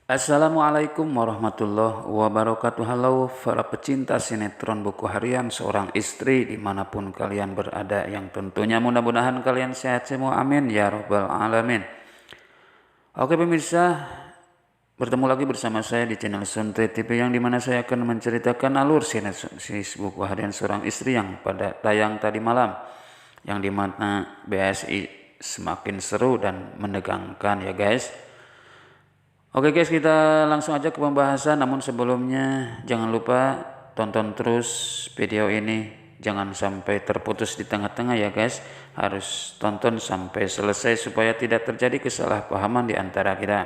Assalamualaikum warahmatullahi wabarakatuh. Halo para pecinta sinetron buku harian seorang istri dimanapun kalian berada, yang tentunya mudah-mudahan kalian sehat semua, amin ya robbal alamin. Oke pemirsa, bertemu lagi bersama saya di channel Suntre TV, yang dimana saya akan menceritakan alur sinetron buku harian seorang istri yang pada tayang tadi malam, yang dimana BSI semakin seru dan menegangkan ya guys. Oke guys, kita langsung aja ke pembahasan. Namun sebelumnya jangan lupa tonton terus video ini, jangan sampai terputus di tengah-tengah ya guys. Harus tonton sampai selesai supaya tidak terjadi kesalahpahaman di antara kita.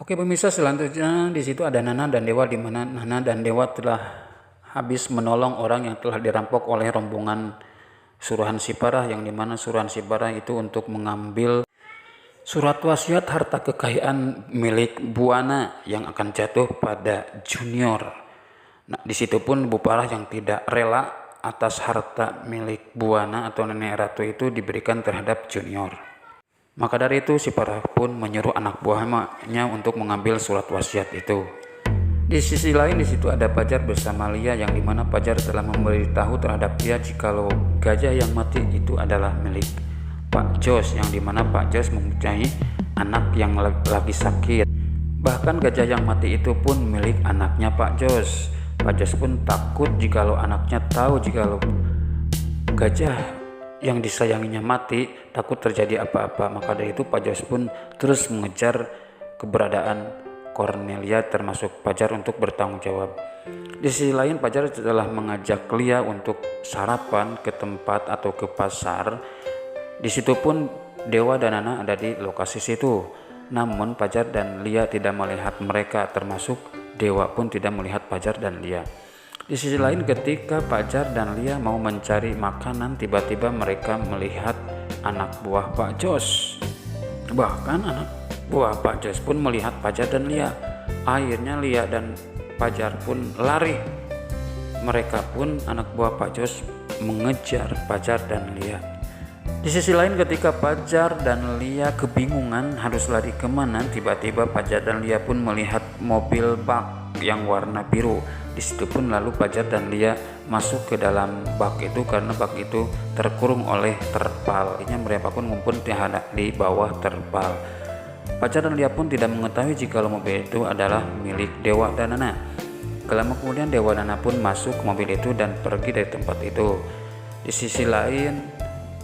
Oke pemirsa, selanjutnya di situ ada Nana dan Dewa, di mana Nana dan Dewa telah habis menolong orang yang telah dirampok oleh rombongan Suruhan Siparah, yang dimana Suruhan Siparah itu untuk mengambil surat wasiat harta kekayaan milik Buana yang akan jatuh pada Junior. Nah, di situ pun Bu Parah yang tidak rela atas harta milik Buana atau Nenek Ratu itu diberikan terhadap Junior. Maka dari itu si Parah pun menyuruh anak buahnya untuk mengambil surat wasiat itu. Di sisi lain di situ ada Pajar bersama Lia, yang dimana Pajar telah memberitahu terhadap Lia jikalau gajah yang mati itu adalah milik Pak Jos, yang dimana Pak Jos mempunyai anak yang lagi sakit. Bahkan gajah yang mati itu pun milik anaknya Pak Jos. Pak Jos pun takut jikalau anaknya tahu jikalau gajah yang disayanginya mati, takut terjadi apa-apa. Maka dari itu Pak Jos pun terus mengejar keberadaan Cornelia termasuk Pajar untuk bertanggung jawab. Di sisi lain Pajar telah mengajak Lia untuk sarapan ke tempat atau ke pasar. Di situ pun Dewa dan Nana ada di lokasi situ. Namun Pajar dan Lia tidak melihat mereka, termasuk Dewa pun tidak melihat Pajar dan Lia. Di sisi lain ketika Pajar dan Lia mau mencari makanan, tiba-tiba mereka melihat anak buah Pak Jos. Bahkan anak buah Pak Jos pun melihat Pajar dan Lia. Akhirnya Lia dan Pajar pun lari. Mereka pun anak buah Pak Jos mengejar Pajar dan Lia. Di sisi lain ketika Pajar dan Lia kebingungan harus lari kemana, tiba-tiba Pajar dan Lia pun melihat mobil bak yang warna biru. Di situ pun lalu Pajar dan Lia masuk ke dalam bak itu karena bak itu terkurung oleh terpal. Ini mereka pun ngumpul di bawah terpal. Pajar dan Lia pun tidak mengetahui jika mobil itu adalah milik Dewa dan Nana. Lama kemudian Dewa dan Nana pun masuk ke mobil itu dan pergi dari tempat itu. Di sisi lain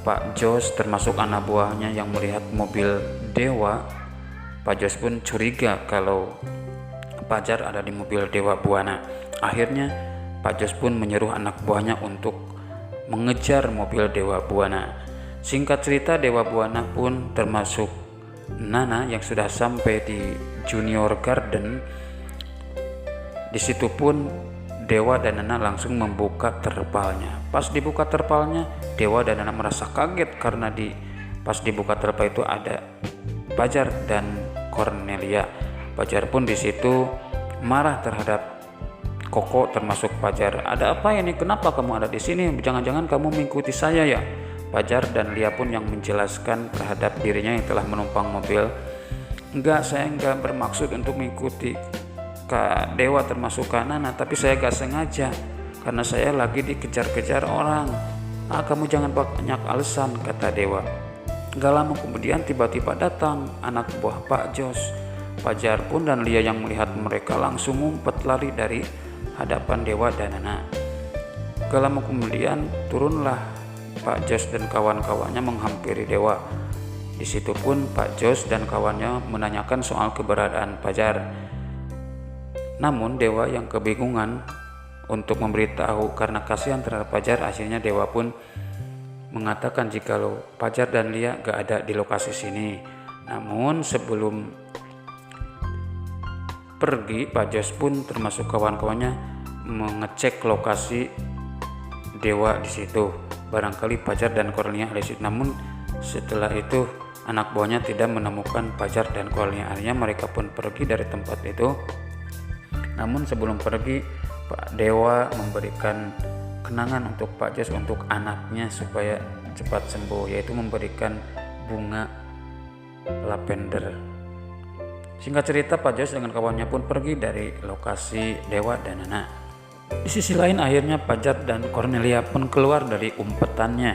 Pak Jos termasuk anak buahnya yang melihat mobil Dewa, Pak Jos pun curiga kalau Pajar ada di mobil Dewa Buana. Akhirnya Pak Jos pun menyuruh anak buahnya untuk mengejar mobil Dewa Buana. Singkat cerita Dewa Buana pun termasuk Nana yang sudah sampai di Junior Garden. Di situ pun Dewa dan Nana langsung membuka terpalnya. Pas dibuka terpalnya, Dewa dan Nana merasa kaget karena pas dibuka terpal itu ada Pajar dan Cornelia. Pajar pun di situ marah terhadap Koko termasuk Pajar. Ada apa ini? Kenapa kamu ada di sini? Jangan-jangan kamu mengikuti saya ya? Pajar dan Lia pun yang menjelaskan terhadap dirinya yang telah menumpang mobil. Enggak, saya enggak bermaksud untuk mengikuti Kak Dewa termasuk Kak Nana, tapi saya gak sengaja karena saya lagi dikejar-kejar orang. Kamu jangan banyak alasan, kata Dewa. Gak lama kemudian tiba-tiba datang anak buah Pak Jos. Pajar pun dan Lia yang melihat mereka langsung ngumpet lari dari hadapan Dewa dan Nana. Gak lama kemudian turunlah Pak Jos dan kawan-kawannya menghampiri Dewa. Di situ pun Pak Jos dan kawannya menanyakan soal keberadaan Pajar. Namun Dewa yang kebingungan untuk memberitahu karena kasihan terhadap Pajar. Akhirnya Dewa pun mengatakan jikalau Pajar dan Lia gak ada di lokasi sini. Namun sebelum pergi, Pak Jos pun termasuk kawan-kawannya mengecek lokasi Dewa di situ. Barangkali Pajar dan Cornelia ada di situ. Namun setelah itu anak buahnya tidak menemukan Pajar dan Cornelia. Akhirnya mereka pun pergi dari tempat itu. Namun sebelum pergi, Pak Dewa memberikan kenangan untuk Pak Jos untuk anaknya supaya cepat sembuh, yaitu memberikan bunga lavender. Singkat cerita, Pak Jos dengan kawannya pun pergi dari lokasi Dewa dan Nana. Di sisi lain akhirnya Fajar dan Cornelia pun keluar dari umpetannya.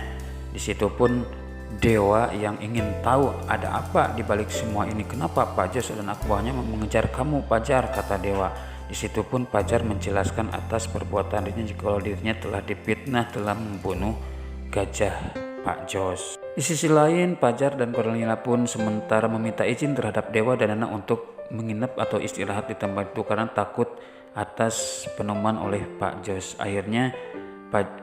Di situ pun Dewa yang ingin tahu ada apa di balik semua ini, kenapa Pak Jos dan anak buahnya mengejar kamu Fajar, kata Dewa. Di situ pun Fajar menjelaskan atas perbuatan dirinya jika dirinya telah difitnah telah membunuh gajah Pak Jos. Di sisi lain, Fajar dan Cornelia pun sementara meminta izin terhadap Dewa dan Nana untuk menginap atau istirahat di tempat itu karena takut atas penemuan oleh Pak Jos. Akhirnya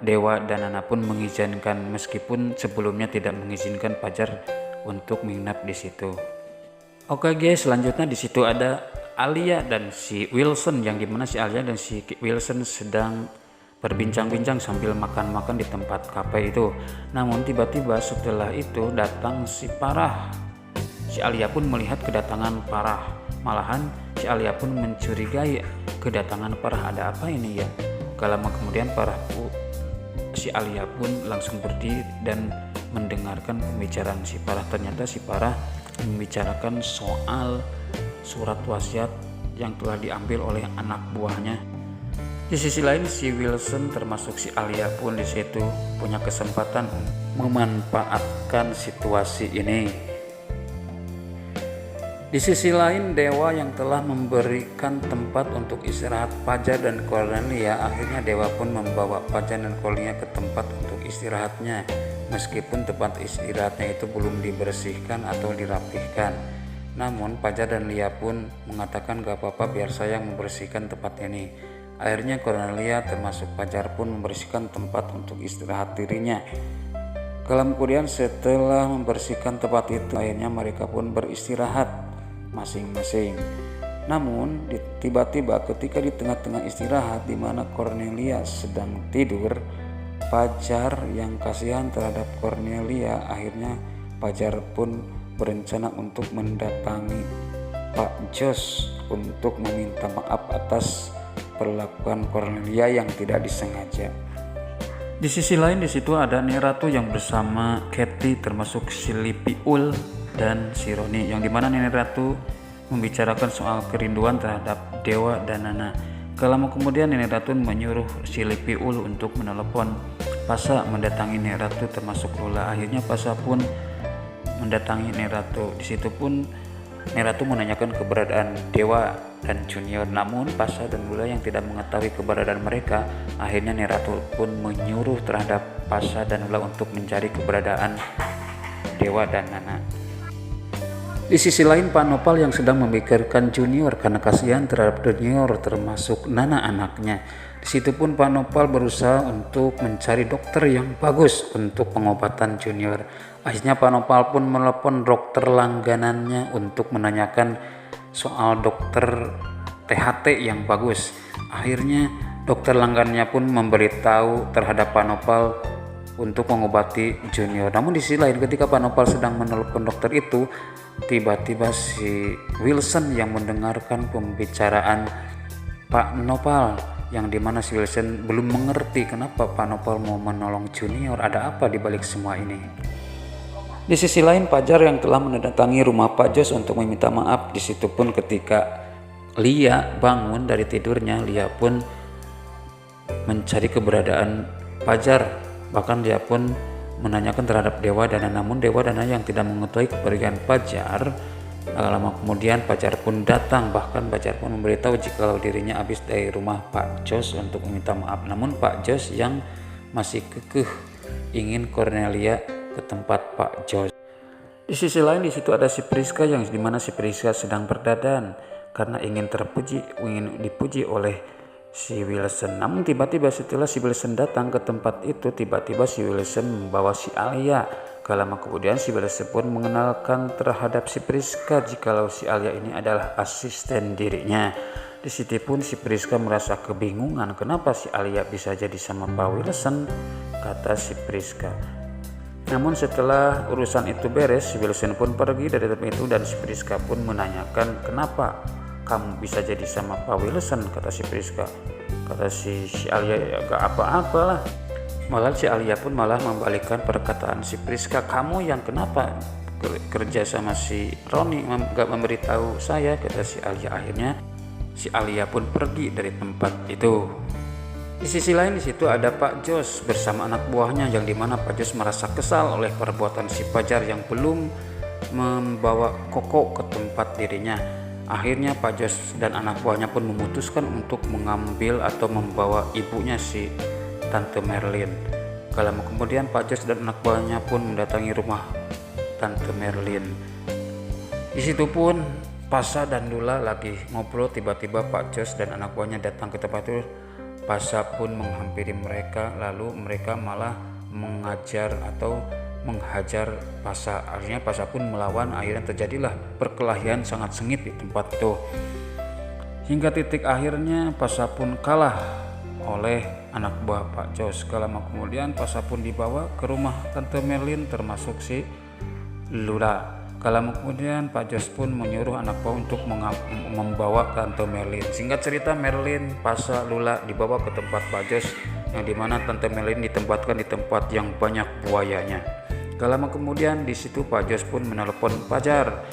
Dewa dan Nana pun mengizinkan meskipun sebelumnya tidak mengizinkan Fajar untuk menginap di situ. Oke guys, selanjutnya di situ ada Alia dan si Wilson, yang dimana si Alia dan si Wilson sedang berbincang-bincang sambil makan-makan di tempat kafe itu. Namun tiba-tiba setelah itu datang si Farah. Si Alia pun melihat kedatangan Farah. Malahan si Alia pun mencurigai kedatangan Farah, ada apa ini ya? Gak lama kemudian si Alia pun langsung berdiri dan mendengarkan pembicaraan si Farah. Ternyata si Farah membicarakan soal surat wasiat yang telah diambil oleh anak buahnya. Di sisi lain si Wilson termasuk si Alia pun di situ punya kesempatan memanfaatkan situasi ini. Di sisi lain Dewa yang telah memberikan tempat untuk istirahat Fajar dan Cornelia, akhirnya Dewa pun membawa Fajar dan Cornelia ke tempat untuk istirahatnya. Meskipun tempat istirahatnya itu belum dibersihkan atau dirapihkan. Namun Fajar dan Lia pun mengatakan gak apa-apa, biar saya membersihkan tempat ini. Akhirnya Cornelia termasuk Fajar pun membersihkan tempat untuk istirahat dirinya. Kemudian setelah membersihkan tempat itu, akhirnya mereka pun beristirahat masing-masing. Namun tiba-tiba ketika di tengah-tengah istirahat di mana Cornelia sedang tidur, Fajar yang kasihan terhadap Cornelia, akhirnya Fajar pun berencana untuk mendatangi Pak Jos untuk meminta maaf atas perlakuan Cornelia yang tidak disengaja. Di sisi lain di situ ada Nek Ratu yang bersama Katy, termasuk si Lipiul dan si Roni, yang dimana Nek Ratu membicarakan soal kerinduan terhadap Dewa dan Nana. Lama kemudian Nek Ratu menyuruh si Lipiul untuk menelepon Pasa mendatangi Nek Ratu termasuk Lula. Akhirnya Pasa pun mendatangi Nek Ratu. Di situ pun Nek Ratu menanyakan keberadaan Dewa dan Junior, namun Pasa dan Lula yang tidak mengetahui keberadaan mereka. Akhirnya Nek Ratu pun menyuruh terhadap Pasa dan Lula untuk mencari keberadaan Dewa dan Nana. Di sisi lain Pak Nopal yang sedang memikirkan Junior karena kasihan terhadap Junior termasuk Nana anaknya. Di situ pun Pak Nopal berusaha untuk mencari dokter yang bagus untuk pengobatan Junior. Akhirnya Pak Nopal pun menelepon dokter langganannya untuk menanyakan soal dokter THT yang bagus. Akhirnya dokter langganannya pun memberitahu terhadap Pak Nopal untuk mengobati Junior. Namun di sisi lain ketika Pak Nopal sedang menelepon dokter itu, tiba-tiba si Wilson yang mendengarkan pembicaraan Pak Nopal, yang dimana si Wilson belum mengerti kenapa Pak Nopal mau menolong Junior, ada apa di balik semua ini. Di sisi lain Fajar yang telah mendatangi rumah Pak Jos untuk meminta maaf. Di situ pun ketika Lia bangun dari tidurnya, Lia pun mencari keberadaan Fajar. Bahkan dia pun menanyakan terhadap Dewa dan Nana, namun Dewa dan Nana yang tidak mengetahui kepergian Fajar. Lama kemudian Fajar pun datang, bahkan Fajar pun memberitahu jika dirinya habis dari rumah Pak Jos untuk meminta maaf. Namun Pak Jos yang masih kekeh ingin Cornelia ke tempat Pak Jos. Di sisi lain di situ ada si Priska, yang dimana si Priska sedang berdandan karena ingin dipuji oleh si Wilson. Namun tiba-tiba setelah si Wilson datang ke tempat itu, tiba-tiba si Wilson membawa si Alia. Lama kemudian si Wilson pun mengenalkan terhadap si Priska jikalau si Alia ini adalah asisten dirinya. Di situ pun si Priska merasa kebingungan kenapa si Alia bisa jadi sama Pak Wilson, kata si Priska. Namun setelah urusan itu beres, si Wilson pun pergi dari tempat itu dan si Priska pun menanyakan kenapa kamu bisa jadi sama Pak Wilson, kata si Priska. Kata si Alia, ya gak apa-apalah. Malah si Alia pun malah membalikkan perkataan si Priska, kamu yang kenapa kerja sama si Roni gak memberitahu saya, kata si Alia. Akhirnya si Alia pun pergi dari tempat itu. Di sisi lain di situ ada Pak Jos bersama anak buahnya, yang dimana Pak Jos merasa kesal oleh perbuatan si Fajar yang belum membawa Koko ke tempat dirinya. Akhirnya Pak Jos dan anak buahnya pun memutuskan untuk mengambil atau membawa ibunya si Tante Merlin. Kalau kemudian Pak Jos dan anak buahnya pun mendatangi rumah Tante Merlin. Di situ pun Pasha dan Lula lagi ngobrol, tiba-tiba Pak Jos dan anak buahnya datang ke tempat itu. Pasha pun menghampiri mereka, lalu mereka malah mengajar atau menghajar Pasha. Akhirnya Pasha pun melawan, akhirnya terjadilah perkelahian sangat sengit di tempat itu. Hingga titik akhirnya Pasha pun kalah oleh anak buah Pak Jos. Kemudian Pasha pun dibawa ke rumah Tante Merlin termasuk si Lula. Kemudian Pak Jos pun menyuruh anak buah untuk membawa Tante Merlin. Singkat cerita, Merlin, Pasha, Lula dibawa ke tempat Pak Jos, yang dimana Tante Merlin ditempatkan di tempat yang banyak buayanya. Kemudian di situ Pak Jos pun menelepon Fajar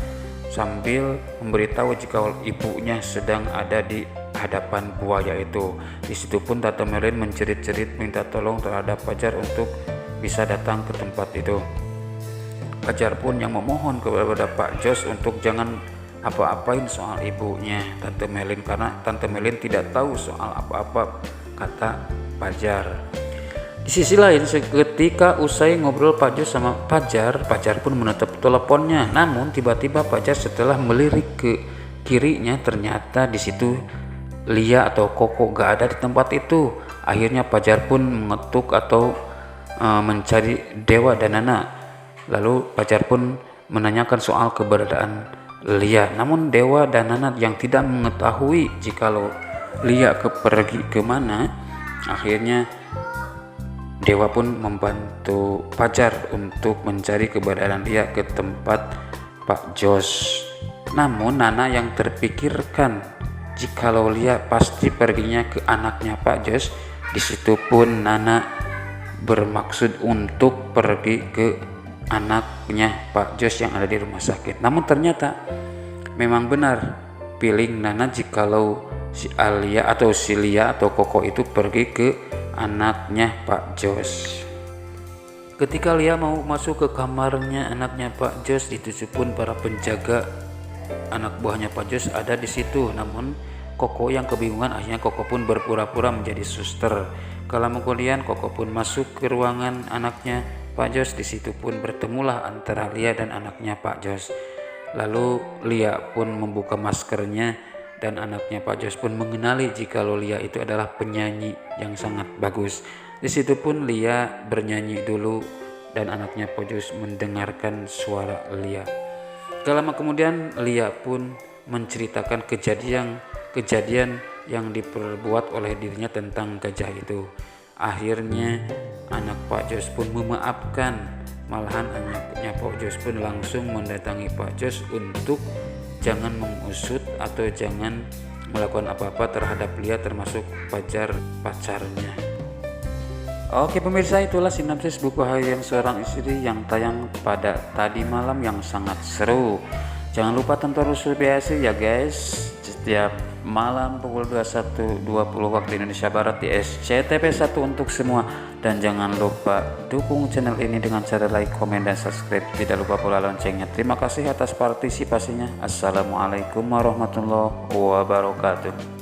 sambil memberitahu jika ibunya sedang ada di hadapan buaya itu. Di situ pun Tante Merlin mencerit-cerit minta tolong terhadap Fajar untuk bisa datang ke tempat itu. Fajar pun yang memohon kepada Pak Jos untuk jangan apa-apain soal ibunya Tante Merlin, karena Tante Merlin tidak tahu soal apa-apa, kata Fajar. Di sisi lain, ketika usai ngobrol Pak Jos sama Fajar pun menutup teleponnya. Namun tiba-tiba Fajar setelah melirik ke kirinya, ternyata di situ Lia atau Koko gak ada di tempat itu. Akhirnya Fajar pun mengetuk atau mencari Dewa dan Nana. Lalu Fajar pun menanyakan soal keberadaan Lia. Namun Dewa dan Nana yang tidak mengetahui jikalau Lia pergi kemana. Akhirnya Dewa pun membantu Fajar untuk mencari keberadaan Lia ke tempat Pak Jos. Namun Nana yang terpikirkan jikalau Lia pasti perginya ke anaknya Pak Jos. Di situ pun Nana bermaksud untuk pergi ke anaknya Pak Jos yang ada di rumah sakit. Namun ternyata memang benar feeling Nana jikalau si Alia atau si Lia atau Koko itu pergi ke anaknya Pak Jos. Ketika Lia mau masuk ke kamarnya anaknya Pak Jos, dituju pun para penjaga anak buahnya Pak Jos ada di situ. Namun Koko yang kebingungan, akhirnya Koko pun berpura-pura menjadi suster. Kemudian Koko pun masuk ke ruangan anaknya Pak Jos. Di situ pun bertemulah antara Lia dan anaknya Pak Jos. Lalu Lia pun membuka maskernya dan anaknya Pak Jos pun mengenali jika Lia itu adalah penyanyi yang sangat bagus. Di situ pun Lia bernyanyi dulu dan anaknya Pak Jos mendengarkan suara Lia. Kemudian Lia pun menceritakan kejadian yang diperbuat oleh dirinya tentang gajah itu. Akhirnya anak Pak Jos pun memaafkan, malahan anaknya Pak Jos pun langsung mendatangi Pak Jos untuk jangan mengusut atau jangan melakukan apa-apa terhadap Lia, termasuk Fajar pacarnya. Oke pemirsa, itulah sinopsis buku harian seorang istri yang tayang pada tadi malam yang sangat seru. Jangan lupa tonton Rusul BAC ya guys, setiap malam pukul 21.20 waktu Indonesia Barat di SCTV1 untuk semua. Dan jangan lupa dukung channel ini dengan cara like, komen, dan subscribe. Tidak lupa pula loncengnya. Terima kasih atas partisipasinya. Assalamualaikum warahmatullahi wabarakatuh.